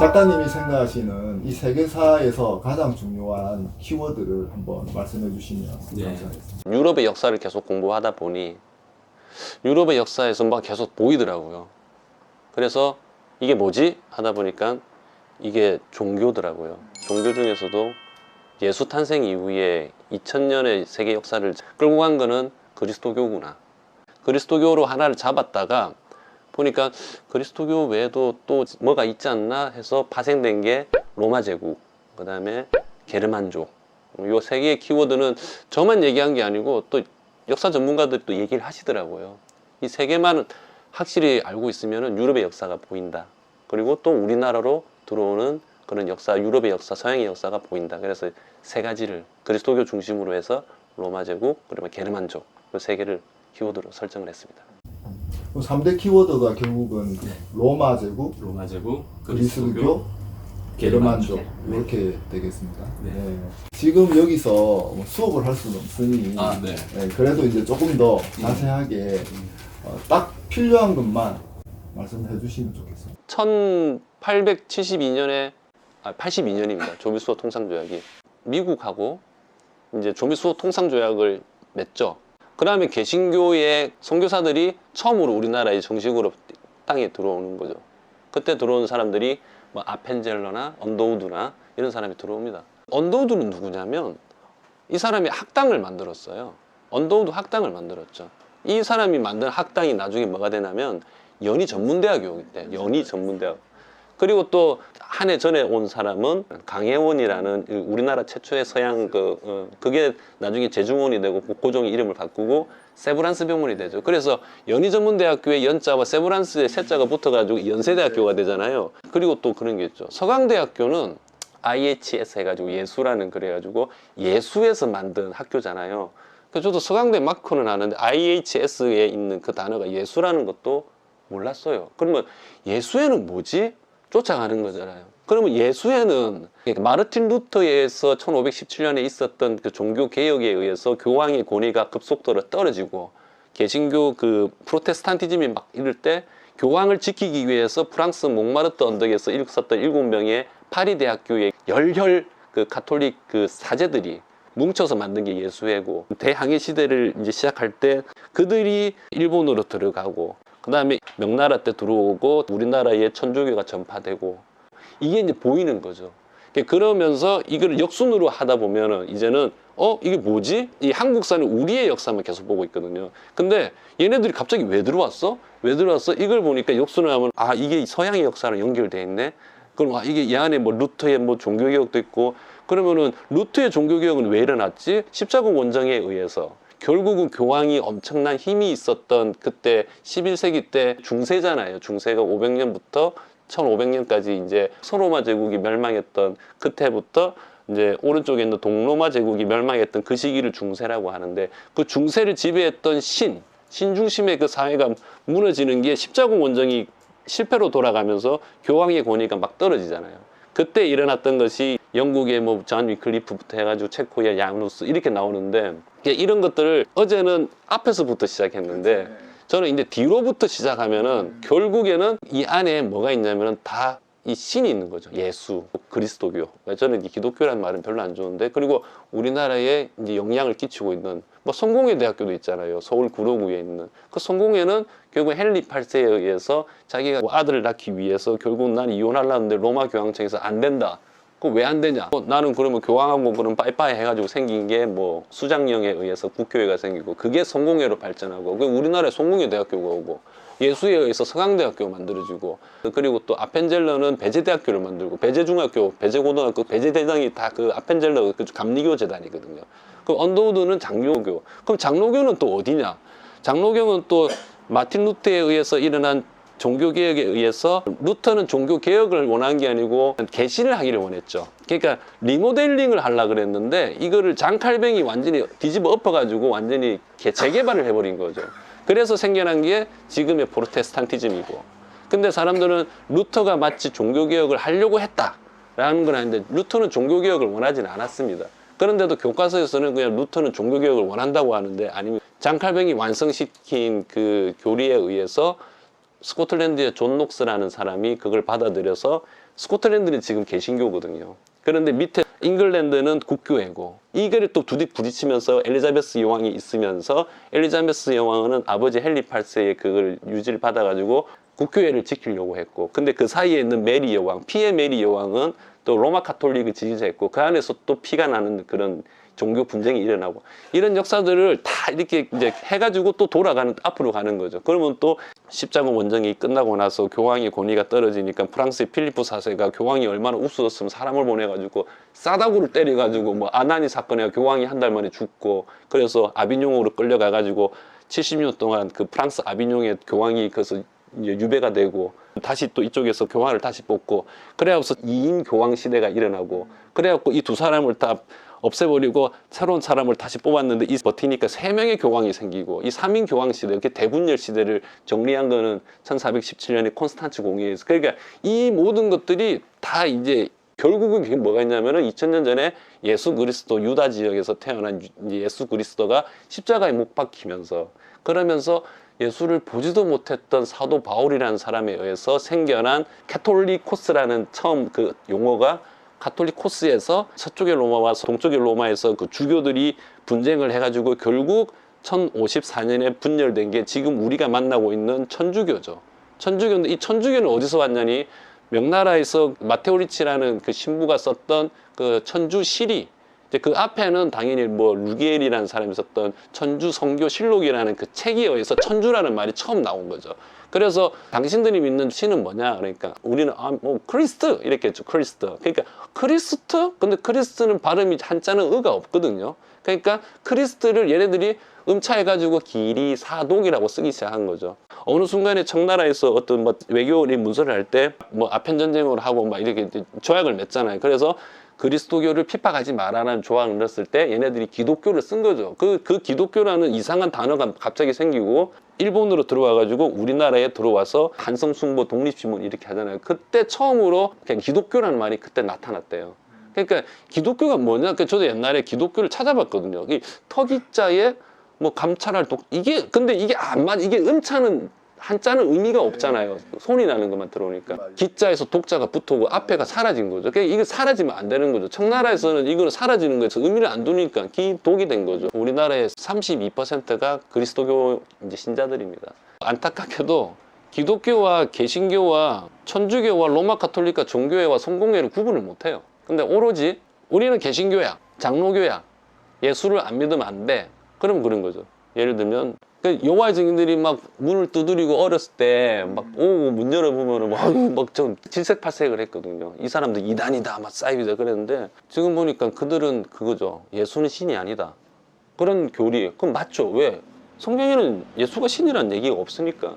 작가님이 생각하시는 이 세계사에서 가장 중요한 키워드를 한번 말씀해 주시면 감사하겠습니다. 유럽의 역사를 계속 공부하다 보니 유럽의 역사에서 막 계속 보이더라고요. 그래서 이게 뭐지? 하다 보니까 이게 종교더라고요. 종교 중에서도 예수 탄생 이후에 2000년의 세계 역사를 끌고 간 거는 그리스도교구나. 그리스도교로 하나를 잡았다가 보니까 그리스도교 외에도 또 뭐가 있지 않나 해서 파생된 게 로마 제국, 그 다음에 게르만족. 요 세 개의 키워드는 저만 얘기한 게 아니고 또 역사 전문가들이 또 얘기를 하시더라고요. 이 세 개만 확실히 알고 있으면 유럽의 역사가 보인다. 그리고 또 우리나라로 들어오는 그런 역사, 유럽의 역사, 서양의 역사가 보인다. 그래서 세 가지를 그리스도교 중심으로 해서 로마 제국, 그리고 게르만족, 이 세 개를 키워드로 설정을 했습니다. 3대 키워드가 결국은 로마 제국, 그리스도교, 게르만족 이렇게 되겠습니다. 네. 지금 여기서 뭐 수업을 할 수는 없으니 네, 그래도 이제 조금 더 자세하게 딱 필요한 것만 말씀해 주시면 좋겠습니다. 1872년에 82년입니다. 조미수호 통상조약이 미국하고 이제 조미수호 통상조약을 맺죠. 그 다음에 개신교의 선교사들이 처음으로 우리나라에 정식으로 땅에 들어오는 거죠. 그때 들어온 사람들이 뭐 아펜젤러나 언더우드나 이런 사람이 들어옵니다. 언더우드는 누구냐면 이 사람이 학당을 만들었어요. 언더우드 학당을 만들었죠. 이 사람이 만든 학당이 나중에 뭐가 되냐면 연희 전문대학교이기 때문에 연희 전문대학. 그리고 또 한 해 전에 온 사람은 강혜원이라는 우리나라 최초의 서양 그게 나중에 제중원이 되고 고종이 이름을 바꾸고 세브란스 병원이 되죠. 그래서 연희전문대학교의 연자와 세브란스의 세자가 붙어가지고 연세대학교가 되잖아요. 그리고 또 그런 게 있죠. 서강대학교는 IHS 해가지고 예수라는 그래가지고 예수에서 만든 학교잖아요. 그래서 저도 서강대 마크는 아는데 IHS에 있는 그 단어가 예수라는 것도 몰랐어요. 그러면 예수에는 뭐지? 쫓아가는 거잖아요. 그러면 예수에는 마르틴 루터에서 1517년에 있었던 그 종교 개혁에 의해서 교황의 권위가 급속도로 떨어지고 개신교 그 프로테스탄티즘이 막 이럴 때 교황을 지키기 위해서 프랑스 몽마르트 언덕에서 있었던 7명의 파리 대학교의 열혈 그 가톨릭 그 사제들이 뭉쳐서 만든 게 예수회고 대항해 시대를 이제 시작할 때 그들이 일본으로 들어가고 그 다음에 명나라 때 들어오고 우리나라에 천주교가 전파되고 이게 이제 보이는 거죠. 그러면서 이걸 역순으로 하다 보면은 이제는 이게 뭐지? 이 한국사는 우리의 역사만 계속 보고 있거든요. 근데 얘네들이 갑자기 왜 들어왔어? 왜 들어왔어? 이걸 보니까 역순을 하면 이게 서양의 역사랑 연결돼 있네. 그럼 이게 이 안에 뭐 루터의 뭐 종교개혁도 있고 그러면은 루터의 종교개혁은 왜 일어났지? 십자군 원정에 의해서. 결국은 교황이 엄청난 힘이 있었던 그때 11세기 때 중세잖아요. 중세가 500년부터 1500년까지 이제 서로마 제국이 멸망했던 그때부터 이제 오른쪽에 있는 동로마 제국이 멸망했던 그 시기를 중세라고 하는데 그 중세를 지배했던 신 중심의 그 사회가 무너지는 게 십자군 원정이 실패로 돌아가면서 교황의 권위가 막 떨어지잖아요. 그때 일어났던 것이 영국의 뭐 존 위클리프부터 해가지고 체코의 야누스 이렇게 나오는데 이런 것들을 어제는 앞에서부터 시작했는데 저는 이제 뒤로부터 시작하면은 결국에는 이 안에 뭐가 있냐면은 다 이 신이 있는 거죠. 예수, 그리스도교. 저는 기독교라는 말은 별로 안 좋은데 그리고 우리나라에 이제 영향을 끼치고 있는 뭐 성공회 대학교도 있잖아요. 서울 구로구에 있는 그 성공회는 결국 헨리 8세에 의해서 자기가 아들을 낳기 위해서 결국 난 이혼하려는데 로마 교황청에서 안 된다. 그 왜 안 되냐? 나는 그러면 교황하고 그럼 빠이빠이 해가지고 생긴 게 뭐 수장령에 의해서 국교회가 생기고 그게 성공회로 발전하고 그 우리나라에 성공회 대학교가 오고 예수에 의해서 서강대학교가 만들어지고 그리고 또 아펜젤러는 배제대학교를 만들고 배제중학교, 배제고등학교, 배제대장이 다 그 아펜젤러 그 감리교 재단이거든요. 그 언더우드는 장로교. 그럼 장로교는 또 어디냐? 장로교는 또 마틴 루터에 의해서 일어난 종교개혁에 의해서 루터는 종교개혁을 원한 게 아니고 개신을 하기를 원했죠. 그러니까 리모델링을 하려고 그랬는데 이거를 장 칼뱅이 완전히 뒤집어 엎어가지고 완전히 재개발을 해버린 거죠. 그래서 생겨난 게 지금의 프로테스탄티즘이고 근데 사람들은 루터가 마치 종교개혁을 하려고 했다라는 건 아닌데 루터는 종교개혁을 원하지는 않았습니다. 그런데도 교과서에서는 그냥 루터는 종교개혁을 원한다고 하는데 아니면 장 칼뱅이 완성시킨 그 교리에 의해서 스코틀랜드의 존 녹스라는 사람이 그걸 받아들여서 스코틀랜드는 지금 개신교거든요. 그런데 밑에 잉글랜드는 국교회고, 이거를 또 두디 부딪히면서 엘리자베스 여왕이 있으면서 엘리자베스 여왕은 아버지 헨리 8세의 그걸 유지를 받아가지고 국교회를 지키려고 했고, 근데 그 사이에 있는 메리 여왕, 피의 메리 여왕은 또 로마 카톨릭을 지지자였고, 그 안에서 또 피가 나는 그런 종교 분쟁이 일어나고, 이런 역사들을 다 이렇게 이제 해가지고 또 돌아가는, 앞으로 가는 거죠. 그러면 또 십자군 원정이 끝나고 나서 교황의 권위가 떨어지니까 프랑스의 필리프 4세가 교황이 얼마나 우스웠으면 사람을 보내가지고 싸다구를 때려가지고 뭐 아나니 사건에 교황이 한 달 만에 죽고, 그래서 아비뇽으로 끌려가가지고 70년 동안 그 프랑스 아비뇽의 교황이 그래서 이제 유배가 되고, 다시 또 이쪽에서 교황을 다시 뽑고, 그래갖고서 2인 교황 시대가 일어나고, 그래갖고 이 두 사람을 다 없애버리고 새로운 사람을 다시 뽑았는데, 이 버티니까 3명의 교황이 생기고, 이 3인 교황 시대, 이렇게 대분열 시대를 정리한 거는 1417년에 콘스탄츠 공의회에서. 그러니까 이 모든 것들이 다 이제 결국은 그게 뭐가 있냐면은 2000년 전에 예수 그리스도 유다 지역에서 태어난 예수 그리스도가 십자가에 못 박히면서, 그러면서 예수를 보지도 못했던 사도 바울이라는 사람에 의해서 생겨난 캐톨리코스라는 처음 그 용어가, 가톨리코스에서 서쪽의 로마와 동쪽의 로마에서 그 주교들이 분쟁을 해가지고 결국 1054년에 분열된 게 지금 우리가 만나고 있는 천주교죠. 천주교인데, 이 천주교는 어디서 왔냐니, 명나라에서 마테오리치라는 그 신부가 썼던 그 천주 시리, 이제 그 앞에는 당연히 뭐 루기엘이라는 사람이 썼던 천주 성교 실록이라는 그 책에 의해서 천주라는 말이 처음 나온 거죠. 그래서 당신들이 믿는 신은 뭐냐, 그러니까 우리는 뭐 크리스트 이렇게 했죠. 크리스트. 그러니까 크리스트? 근데 크리스트는 발음이 한자는 의가 없거든요. 그러니까 크리스트를 얘네들이 음차해가지고 기리사독이라고 쓰기 시작한 거죠. 어느 순간에 청나라에서 어떤 뭐 외교리 문서를 할 때 뭐 아편 전쟁을 하고 막 이렇게 조약을 맺잖아요. 그래서 그리스도교를 핍박하지 말라는 조항을 넣었을 때 얘네들이 기독교를 쓴 거죠. 그 기독교라는 이상한 단어가 갑자기 생기고 일본으로 들어와가지고 우리나라에 들어와서 한성숭보 독립신문 이렇게 하잖아요. 그때 처음으로 그냥 기독교라는 말이 그때 나타났대요. 그러니까 기독교가 뭐냐? 저도 옛날에 기독교를 찾아봤거든요. 이 터기자에 뭐 감찰할 이게 근데 이게 안 맞, 이게 한자는 의미가 없잖아요. 손이 나는 것만 들어오니까. 기자에서 독자가 붙어고 앞에가 사라진 거죠. 그러니까 이게 사라지면 안 되는 거죠. 청나라에서는 이거는 사라지는 거에서 의미를 안 두니까 기독이 된 거죠. 우리나라의 32%가 그리스도교 이제 신자들입니다. 안타깝게도 기독교와 개신교와 천주교와 로마 카톨릭과 종교회와 성공회를 구분을 못 해요. 근데 오로지 우리는 개신교야, 장로교야, 예수를 안 믿으면 안 돼. 그럼 그런 거죠. 예를 들면 여호와의 증인들이 막 문을 두드리고 어렸을 때 막 오고 문 열어보면은 막 좀 질색팔색을 했거든요. 이 사람들 이단이다, 막 사이비다 그랬는데, 지금 보니까 그들은 그거죠. 예수는 신이 아니다. 그런 교리. 그럼 맞죠. 왜? 성경에는 예수가 신이라는 얘기가 없으니까.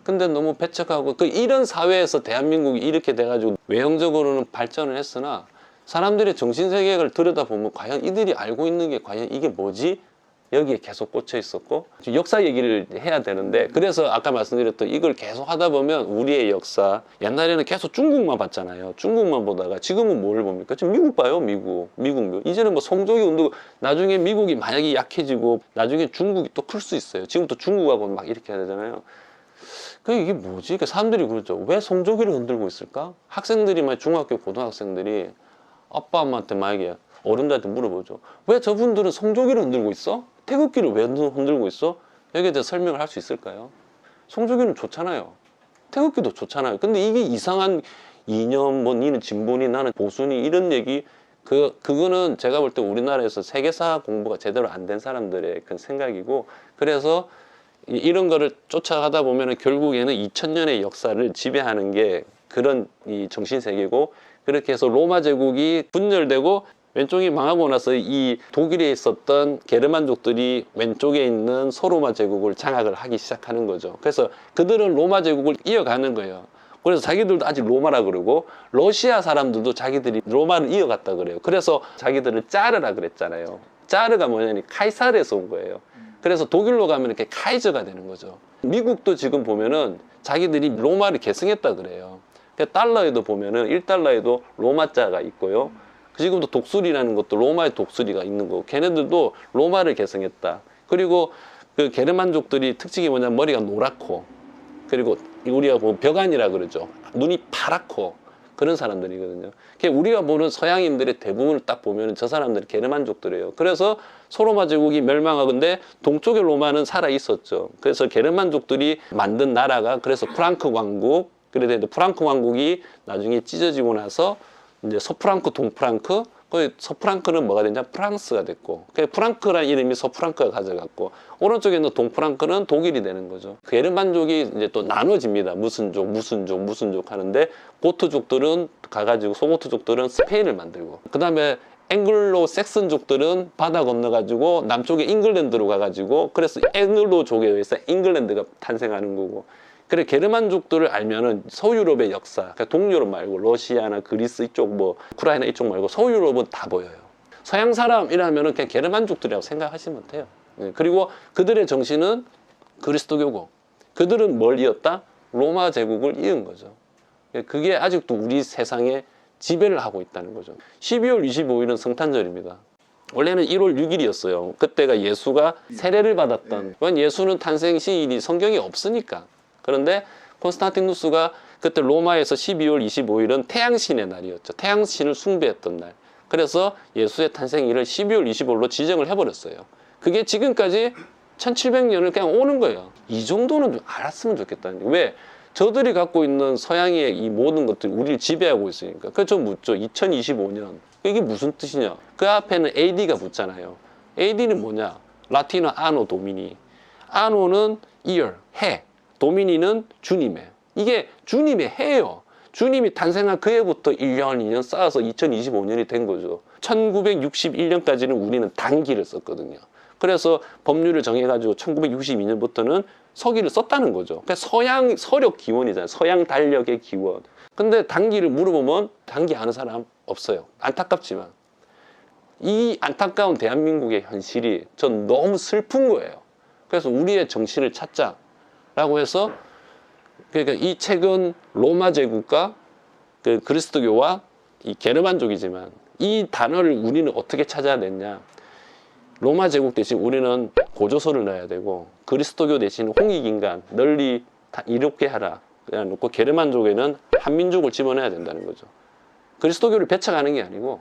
근데 너무 배척하고, 이런 사회에서 대한민국이 이렇게 돼가지고 외형적으로는 발전을 했으나 사람들의 정신세계를 들여다보면 과연 이들이 알고 있는 게 과연 이게 뭐지? 여기에 계속 꽂혀 있었고, 역사 얘기를 해야 되는데, 그래서 아까 말씀드렸던 이걸 계속 하다 보면 우리의 역사, 옛날에는 계속 중국만 봤잖아요. 중국만 보다가 지금은 뭘 봅니까? 지금 미국 봐요. 미국. 이제는 뭐 성조기 운동, 나중에 미국이 만약에 약해지고 나중에 중국이 또 클 수 있어요. 지금 또 중국하고 막 이렇게 해야 되잖아요. 이게 뭐지? 그러니까 사람들이 그러죠. 왜 성조기를 흔들고 있을까? 학생들이, 중학교, 고등학생들이 아빠, 엄마한테 만약에 어른들한테 물어보죠. 왜 저분들은 성조기를 흔들고 있어? 태극기를 왜 흔들고 있어? 여기에 대해서 설명을 할 수 있을까요? 성조기는 좋잖아요. 태극기도 좋잖아요. 근데 이게 이상한 이념, 뭐 니는 진보니 나는 보수니 이런 얘기, 그거는 제가 볼 때 우리나라에서 세계사 공부가 제대로 안 된 사람들의 그 생각이고, 그래서 이런 거를 쫓아가다 보면은 결국에는 2000년의 역사를 지배하는 게 그런 이 정신세계고, 그렇게 해서 로마 제국이 분열되고 왼쪽이 망하고 나서 이 독일에 있었던 게르만족들이 왼쪽에 있는 소로마 제국을 장악을 하기 시작하는 거죠. 그래서 그들은 로마 제국을 이어가는 거예요. 그래서 자기들도 아직 로마라 그러고, 러시아 사람들도 자기들이 로마를 이어갔다 그래요. 그래서 자기들을 짜르라 그랬잖아요. 짜르가 뭐냐니 카이사르에서 온 거예요. 그래서 독일로 가면 이렇게 카이저가 되는 거죠. 미국도 지금 보면은 자기들이 로마를 계승했다 그래요. 달러에도 보면은 1달러에도 로마자가 있고요. 지금도 독수리라는 것도 로마의 독수리가 있는 거고, 걔네들도 로마를 계승했다. 그리고 그 게르만족들이 특징이 뭐냐면 머리가 노랗고, 그리고 우리가 뭐 벽안이라 그러죠. 눈이 파랗고, 그런 사람들이거든요. 우리가 보는 서양인들의 대부분을 딱 보면 저 사람들이 게르만족들이에요. 그래서 소로마 제국이 멸망하건데 동쪽의 로마는 살아 있었죠. 그래서 게르만족들이 만든 나라가 그래서 프랑크 왕국, 그래도 프랑크 왕국이 나중에 찢어지고 나서 이제 서프랑크, 동프랑크, 그 서프랑크는 뭐가 됐냐? 프랑스가 됐고, 프랑크라는 이름이 서프랑크가 가져갔고, 오른쪽에 있는 동프랑크는 독일이 되는 거죠. 게르만족이 이제 또 나눠집니다. 무슨 족 하는데, 고트족들은 가가지고, 소고트족들은 스페인을 만들고, 그 다음에 앵글로 섹슨족들은 바다 건너가지고 남쪽에 잉글랜드로 가가지고, 그래서 앵글로족에 의해서 잉글랜드가 탄생하는 거고, 그래 게르만족들을 알면은 서유럽의 역사, 그러니까 동유럽 말고 러시아나 그리스 이쪽 뭐 우크라이나 이쪽 말고 서유럽은 다 보여요. 서양 사람이라면은 그냥 게르만족들이라고 생각하시면 돼요. 그리고 그들의 정신은 그리스도교고, 그들은 뭘 이었다? 로마 제국을 이은 거죠. 그게 아직도 우리 세상에 지배를 하고 있다는 거죠. 12월 25일은 성탄절입니다. 원래는 1월 6일이었어요. 그때가 예수가 세례를 받았던, 예수는 탄생 시일이 성경에 없으니까. 그런데 콘스탄티누스가 그때 로마에서 12월 25일은 태양신의 날이었죠. 태양신을 숭배했던 날. 그래서 예수의 탄생일을 12월 25일로 지정을 해버렸어요. 그게 지금까지 1700년을 그냥 오는 거예요. 이 정도는 좀 알았으면 좋겠다는 거예요. 왜? 저들이 갖고 있는 서양의 이 모든 것들이 우리를 지배하고 있으니까. 그래서 좀 묻죠. 2025년. 이게 무슨 뜻이냐? 그 앞에는 AD가 붙잖아요. AD는 뭐냐? 라틴어 아노 도미니. 아노는 year, 해. 도미니는 주님의. 이게 주님의 해예요. 주님이 탄생한 그 해부터 1년, 2년 쌓아서 2025년이 된 거죠. 1961년까지는 우리는 단기를 썼거든요. 그래서 법률을 정해가지고 1962년부터는 서기를 썼다는 거죠. 그러니까 서양 서력 기원이잖아요. 서양 달력의 기원. 근데 단기를 물어보면 단기 아는 사람 없어요. 안타깝지만. 이 안타까운 대한민국의 현실이 전 너무 슬픈 거예요. 그래서 우리의 정신을 찾자. 라고 해서, 그러니까 이 책은 로마 제국과 그 그리스도교와 이 게르만족이지만 이 단어를 우리는 어떻게 찾아야 되냐? 로마 제국 대신 우리는 고조서를 넣어야 되고, 그리스도교 대신 홍익인간 널리 다 이롭게 하라. 그냥 놓고 게르만족에는 한민족을 집어넣어야 된다는 거죠. 그리스도교를 배척하는 게 아니고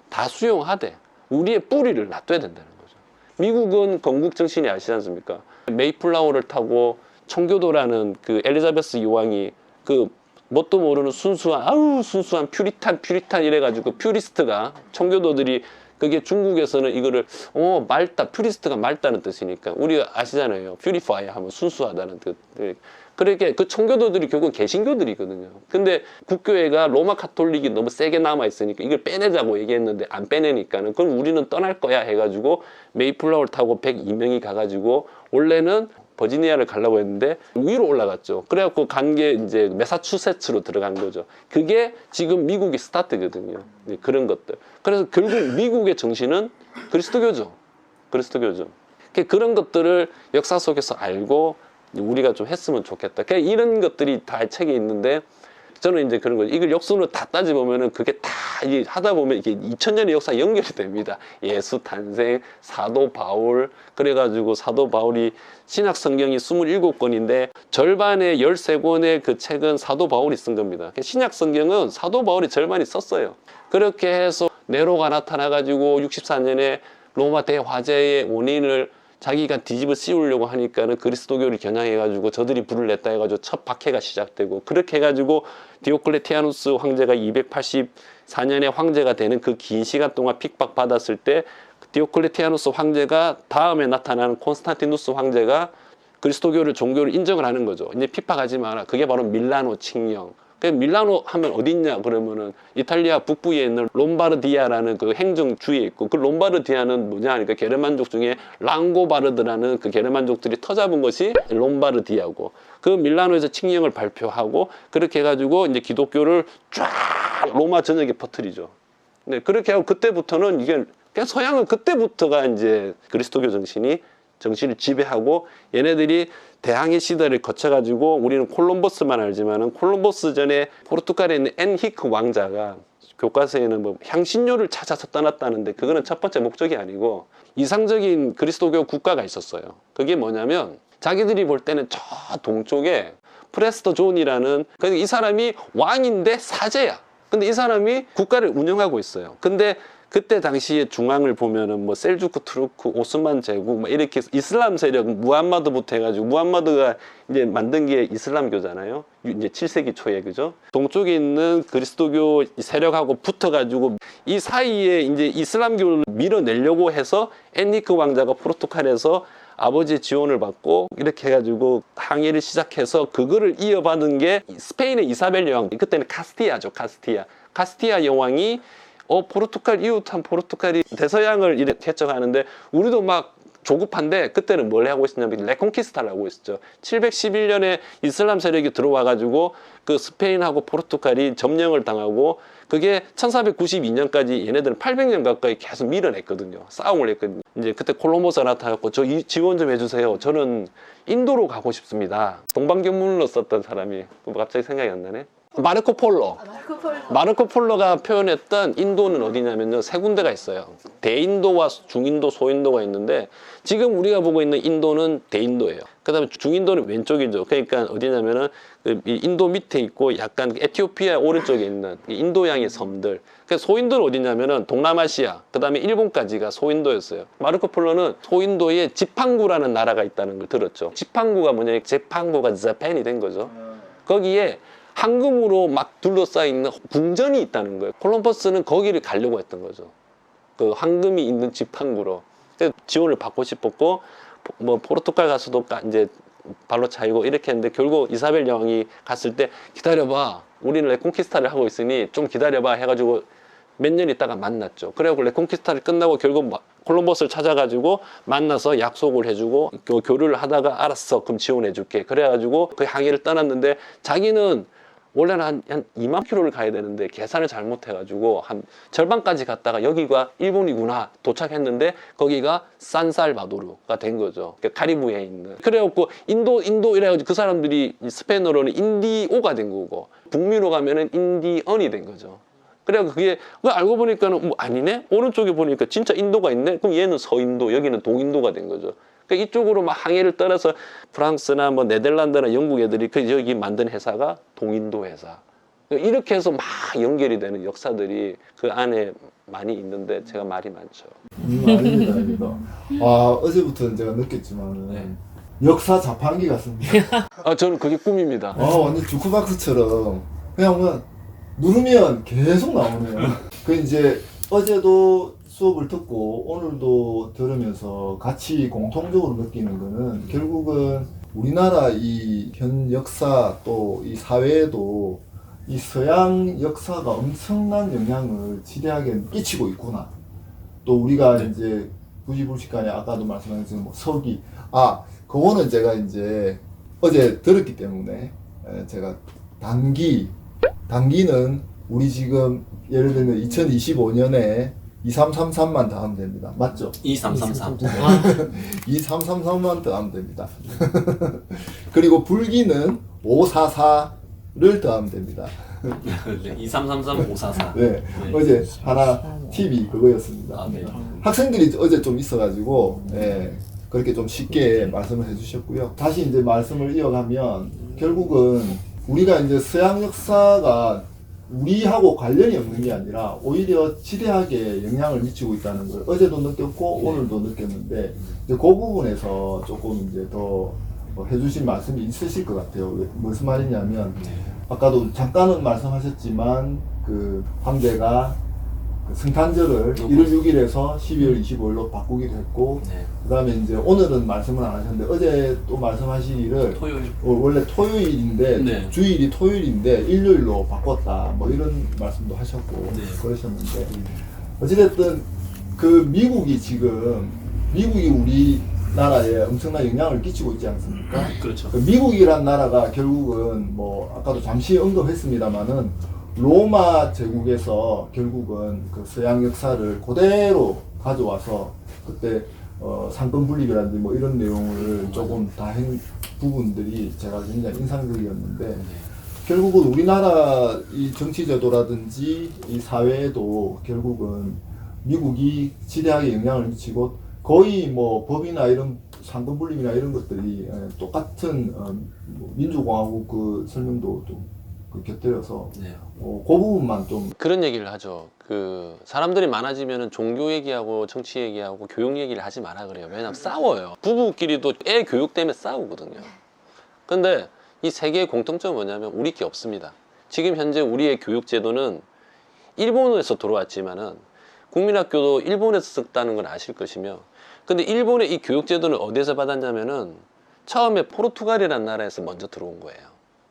다 수용하되 우리의 뿌리를 놔둬야 된다는 거죠. 미국은 건국 정신이 아시지 않습니까? 메이플라워를 타고 청교도라는 그 엘리자베스 여왕이 그 뭣도 모르는 순수한 퓨리탄 이래가지고 퓨리스트가 청교도들이 그게 중국에서는 이거를 퓨리스트가 맑다는 뜻이니까 우리가 아시잖아요. 퓨리파이 하면 순수하다는 뜻. 그렇게 그 청교도들이 결국은 개신교들이거든요. 근데 국교회가 로마 카톨릭이 너무 세게 남아 있으니까 이걸 빼내자고 얘기했는데 안 빼내니까는 그럼 우리는 떠날 거야 해가지고 메이플라워를 타고 102명이 가가지고 원래는 버지니아를 가려고 했는데 위로 올라갔죠. 그래갖고 간 게 이제 매사추세츠로 들어간 거죠. 그게 지금 미국의 스타트거든요. 그런 것들. 그래서 결국 미국의 정신은 그리스도교죠. 그런 것들을 역사 속에서 알고 우리가 좀 했으면 좋겠다. 그러니까 이런 것들이 다 책에 있는데 저는 이제 그런 거죠. 이걸 역순으로 다 따져보면은 그게 다 이게 하다 보면 이게 2000년의 역사 연결이 됩니다. 예수 탄생, 사도 바울, 그래가지고 사도 바울이 신약 성경이 27권인데 절반의 13권의 그 책은 사도 바울이 쓴 겁니다. 신약 성경은 사도 바울이 절반이 썼어요. 그렇게 해서 네로가 나타나가지고 64년에 로마 대화재의 원인을 자기가 뒤집어 씌우려고 하니까는 그리스도교를 겨냥해가지고 저들이 불을 냈다 해가지고 첫 박해가 시작되고, 그렇게 해가지고 디오클레티아누스 황제가 284년에 황제가 되는 그 긴 시간 동안 핍박받았을 때 디오클레티아누스 황제가 다음에 나타나는 콘스탄티누스 황제가 그리스도교를 종교를 인정을 하는 거죠. 이제 핍박하지 마라. 그게 바로 밀라노 칙령. 밀라노 하면 어딨냐 그러면은 이탈리아 북부에 있는 롬바르디아라는 그 행정주에 있고, 그 롬바르디아는 뭐냐 하니까 게르만족 중에 랑고바르드라는 그 게르만족들이 터잡은 것이 롬바르디아고, 그 밀라노에서 칙령을 발표하고 그렇게 해가지고 이제 기독교를 쫙 로마 전역에 퍼뜨리죠. 네, 그렇게 하고 그때부터는 이게 그냥 서양은 그때부터가 이제 그리스도교 정신을 지배하고, 얘네들이 대항해 시대를 거쳐가지고 우리는 콜럼버스만 알지만은 콜럼버스 전에 포르투갈에 있는 엔히크 왕자가 교과서에는 뭐 향신료를 찾아서 떠났다는데 그거는 첫 번째 목적이 아니고 이상적인 그리스도교 국가가 있었어요. 그게 뭐냐면 자기들이 볼 때는 저 동쪽에 프레스터 존이라는, 이 사람이 왕인데 사제야. 근데 이 사람이 국가를 운영하고 있어요. 근데 그때 당시에 중앙을 보면은 뭐 셀주크, 투르크, 오스만 제국 뭐 이렇게 이슬람 세력 무함마드부터 해가지고 무함마드가 이제 만든 게 이슬람교잖아요. 이제 7세기 초에 그죠? 동쪽에 있는 그리스도교 세력하고 붙어가지고 이 사이에 이제 이슬람교를 밀어내려고 해서 엔리크 왕자가 포르투갈에서 아버지의 지원을 받고 이렇게 해가지고 항해를 시작해서 그거를 이어받은 게 스페인의 이사벨 여왕, 그때는 카스티아죠. 카스티아 여왕이 포르투갈 이웃한 포르투갈이 대서양을 이렇게 개척하는데 우리도 막 조급한데 그때는 뭘 하고 있었냐면 레콘키스타를 하고 있었죠. 711년에 이슬람 세력이 들어와가지고 그 스페인하고 포르투갈이 점령을 당하고 그게 1492년까지 얘네들은 800년 가까이 계속 밀어냈거든요. 싸움을 했거든요. 이제 그때 콜럼버스가 나타났고 저 지원 좀 해주세요. 저는 인도로 가고 싶습니다. 동방견문으로 썼던 사람이 갑자기 생각이 안 나네. 마르코 폴로. 마르코 폴로가 표현했던 인도는 어디냐면요, 세 군데가 있어요. 대인도와 중인도, 소인도가 있는데 지금 우리가 보고 있는 인도는 대인도예요. 그 다음에 중인도는 왼쪽이죠. 그러니까 어디냐면은 이 인도 밑에 있고 약간 에티오피아 오른쪽에 있는 인도양의 섬들. 그래서 소인도는 어디냐면은 동남아시아, 그 다음에 일본까지가 소인도였어요. 마르코 폴로는 소인도에 지팡구라는 나라가 있다는 걸 들었죠. 지팡구가 뭐냐면 제팡구가 자펜이 된 거죠. 거기에 황금으로 막 둘러싸여 있는 궁전이 있다는 거예요. 콜럼버스는 거기를 가려고 했던 거죠. 그 황금이 있는 지팡구로. 지원을 받고 싶었고, 뭐 포르투갈 가서도 이제 발로 차이고 이렇게 했는데 결국 이사벨 여왕이 갔을 때 기다려봐. 우리는 레콘키스타를 하고 있으니 좀 기다려봐 해가지고 몇 년 있다가 만났죠. 그래갖고 레콘키스타를 끝나고 결국 콜럼버스를 찾아가지고 만나서 약속을 해주고 교류를 하다가 알았어. 그럼 지원해줄게. 그래가지고 그 항해를 떠났는데 자기는 원래는 한 2만 킬로를 가야 되는데 계산을 잘못해가지고 한 절반까지 갔다가 여기가 일본이구나 도착했는데 거기가 산살바도르가 된 거죠. 그러니까 카리브해에 있는. 그래갖고 인도 이래가지고 그 사람들이 스페인어로는 인디오가 된 거고 북미로 가면은 인디언이 된 거죠. 그래갖고 그게 알고 보니까는 뭐 아니네? 오른쪽에 보니까 진짜 인도가 있네? 그럼 얘는 서인도, 여기는 동인도가 된 거죠. 그러니까 이쪽으로 막 항해를 떠나서 프랑스나 뭐 네덜란드나 영국 애들이 그 여기 만든 회사가 동인도 회사. 이렇게 해서 막 연결이 되는 역사들이 그 안에 많이 있는데 제가 말이 많죠. 아닙니다. 어제부터 제가 느꼈지만 역사 자판기 같습니다. 저는 그게 꿈입니다. 완전 주크박스처럼 그냥 뭐 누르면 계속 나오네요. 그 이제 어제도 수업을 듣고 오늘도 들으면서 같이 공통적으로 느끼는 거는 결국은 우리나라 이 현 역사 또 이 사회에도 이 서양 역사가 엄청난 영향을 지대하게 끼치고 있구나. 또 우리가 이제 부지불식간에 아까도 말씀하신 뭐 서기, 그거는 제가 이제 어제 들었기 때문에 제가 단기는 우리 지금 예를 들면 2025년에 2333만 더하면 됩니다. 맞죠? 2333. 2333만 더하면 됩니다. 그리고 불기는 544를 더하면 됩니다. 네, 2333, 544. 네, 어제 하나 TV 그거였습니다. 네. 학생들이 어제 좀 있어가지고 그렇게 좀 쉽게 말씀을 해주셨고요. 다시 이제 말씀을 이어가면 결국은 우리가 이제 서양 역사가 우리하고 관련이 없는 게 아니라 오히려 지대하게 영향을 미치고 있다는 걸 어제도 느꼈고 오늘도 느꼈는데 이제 그 부분에서 조금 이제 더 해주신 말씀이 있으실 것 같아요. 무슨 말이냐면 아까도 잠깐은 말씀하셨지만 그 황제가 그 성탄절을 1월 6일에서 12월 25일로 바꾸기도 했고 그 다음에 이제 오늘은 말씀을 안 하셨는데 어제 또 말씀하시기를 토요일. 원래 토요일인데 주일이 토요일인데 일요일로 바꿨다 뭐 이런 말씀도 하셨고 그러셨는데 어찌됐든 그 미국이 우리나라에 엄청난 영향을 끼치고 있지 않습니까? 그렇죠. 그 미국이란 나라가 결국은 뭐 아까도 잠시 언급했습니다마는 로마 제국에서 결국은 그 서양 역사를 그대로 가져와서 그때 상권 분립이라든지 뭐 이런 내용을 조금 다한 부분들이 제가 굉장히 인상적이었는데 결국은 우리나라 이 정치 제도라든지 이 사회에도 결국은 미국이 지대하게 영향을 미치고 거의 뭐 법이나 이런 상권 분립이나 이런 것들이 똑같은 민주공화국 그 설명도 좀 곁들여서 네. 그 부분만 좀 그런 얘기를 하죠. 그 사람들이 많아지면은 종교 얘기하고 정치 얘기하고 교육 얘기를 하지 마라 그래요. 왜냐면 싸워요. 부부끼리도 애 교육 때문에 싸우거든요. 근데 이 세 개의 공통점은 뭐냐면 우리 게 없습니다. 지금 현재 우리의 교육 제도는 일본에서 들어왔지만은 국민학교도 일본에서 썼다는 걸 아실 것이며, 근데 일본의 이 교육 제도는 어디서 받았냐면은 처음에 포르투갈이라는 나라에서 먼저 들어온 거예요.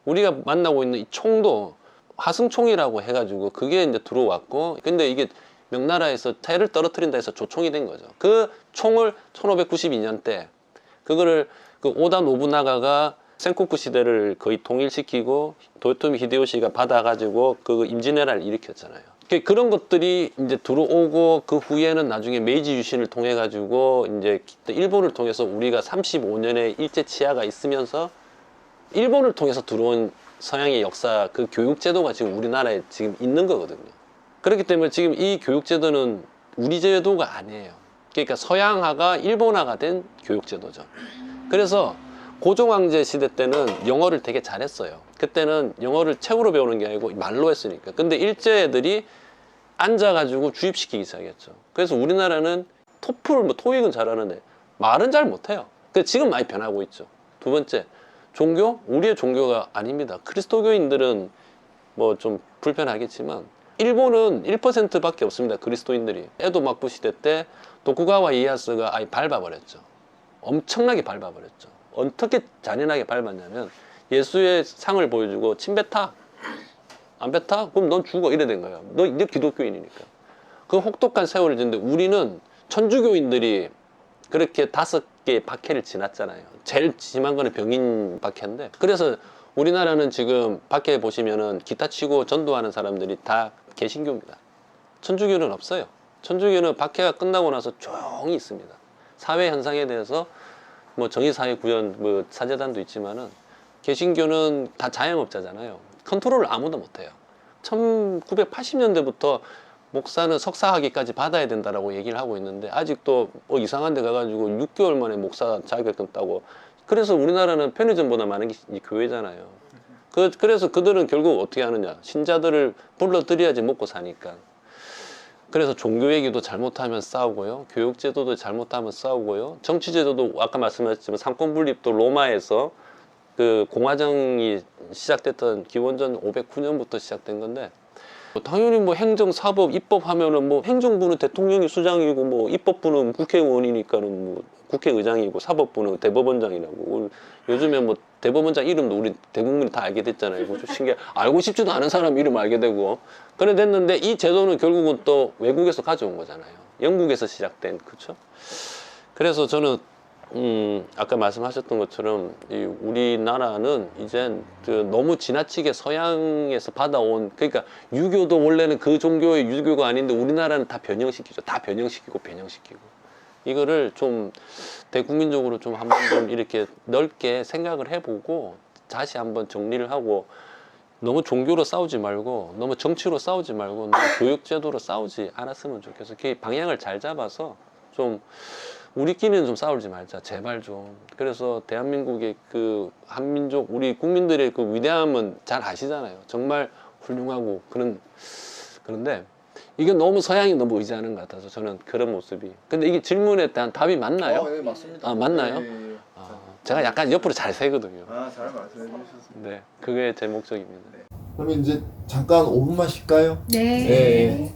우리가 만나고 있는 이 총도 화승총이라고 해가지고 그게 이제 들어왔고, 근데 이게 명나라에서 태를 떨어뜨린다 해서 조총이 된 거죠. 그 총을 1592년 때 그거를 그 오다 노부나가가 센코쿠 시대를 거의 통일시키고 도요토미 히데요시가 받아가지고 그 임진왜란을 일으켰잖아요. 그런 것들이 이제 들어오고, 그 후에는 나중에 메이지 유신을 통해 가지고 이제 일본을 통해서 우리가 35년의 일제 치하가 있으면서 일본을 통해서 들어온 서양의 역사, 그 교육 제도가 지금 우리나라에 지금 있는 거거든요. 그렇기 때문에 지금 이 교육 제도는 우리 제도가 아니에요. 그러니까 서양화가 일본화가 된 교육 제도죠. 그래서 고종황제 시대 때는 영어를 되게 잘했어요. 그때는 영어를 책으로 배우는 게 아니고 말로 했으니까. 근데 일제 애들이 앉아가지고 주입시키기 시작했죠. 그래서 우리나라는 토플, 뭐 토익은 잘하는데 말은 잘 못해요. 지금 많이 변하고 있죠. 두 번째, 종교? 우리의 종교가 아닙니다. 그리스도교인들은 뭐 좀 불편하겠지만 일본은 1%밖에 없습니다. 그리스도인들이. 에도 막부 시대 때 도쿠가와 이에야스가 아예 밟아버렸죠. 엄청나게 밟아버렸죠. 어떻게 잔인하게 밟았냐면 예수의 상을 보여주고 침 뱉어. 안 뱉어? 그럼 넌 죽어. 이래 된 거예요. 너 이제 기독교인이니까. 그 혹독한 세월을 지는데 우리는 천주교인들이 그렇게 5개의 박해를 지났잖아요. 제일 심한 거는 병인 박해인데, 그래서 우리나라는 지금 밖에 보시면은 기타 치고 전도하는 사람들이 다 개신교입니다. 천주교는 없어요. 천주교는 박해가 끝나고 나서 조용히 있습니다. 사회 현상에 대해서 뭐 정의사회구현 뭐 사재단도 있지만은, 개신교는 다 자영업자잖아요. 컨트롤을 아무도 못해요. 1980년대부터 목사는 석사학위까지 받아야 된다라고 얘기를 하고 있는데 아직도 뭐 이상한 데 가가지고 6개월 만에 목사 자격증 따고. 그래서 우리나라는 편의점보다 많은 게 교회잖아요. 그래서 그들은 결국 어떻게 하느냐, 신자들을 불러들여야지 먹고 사니까. 그래서 종교 얘기도 잘못하면 싸우고요, 교육제도도 잘못하면 싸우고요, 정치제도도 아까 말씀하셨지만 삼권분립도 로마에서 그 공화정이 시작됐던 기원전 509년부터 시작된 건데, 당연히 뭐 행정, 사법, 입법 하면은 뭐 행정부는 대통령이 수장이고 뭐 입법부는 국회의원이니까는 뭐 국회의장이고 사법부는 대법원장이라고. 요즘에 뭐 대법원장 이름도 우리 대국민이 다 알게 됐잖아요. 이거 좀 신기해. 알고 싶지도 않은 사람 이름 알게 되고. 그래 됐는데 이 제도는 결국은 또 외국에서 가져온 거잖아요. 영국에서 시작된, 그렇죠? 그래서 저는 아까 말씀하셨던 것처럼 이 우리나라는 이젠 그 너무 지나치게 서양에서 받아온, 그러니까 유교도 원래는 그 종교의 유교가 아닌데 우리나라는 다 변형시키죠. 다 변형시키고 변형시키고. 이거를 좀 대국민적으로 좀 한번 좀 이렇게 넓게 생각을 해보고 다시 한번 정리를 하고, 너무 종교로 싸우지 말고 너무 정치로 싸우지 말고 너무 교육제도로 싸우지 않았으면 좋겠어. 그 방향을 잘 잡아서 좀 우리끼리는 좀 싸우지 말자, 제발 좀. 그래서 대한민국의 그 한민족, 우리 국민들의 그 위대함은 잘 아시잖아요. 정말 훌륭하고 그런데 이게 너무 서양이 너무 의지하는 것 같아서 저는 그런 모습이. 근데 이게 질문에 대한 답이 맞나요? 네, 맞습니다. 아, 맞나요? 네. 제가 약간 옆으로 잘 세거든요. 잘 말씀해 주셨습니다. 네, 그게 제 목적입니다. 그러면 이제 잠깐 5분만 쉴까요? 네. 네.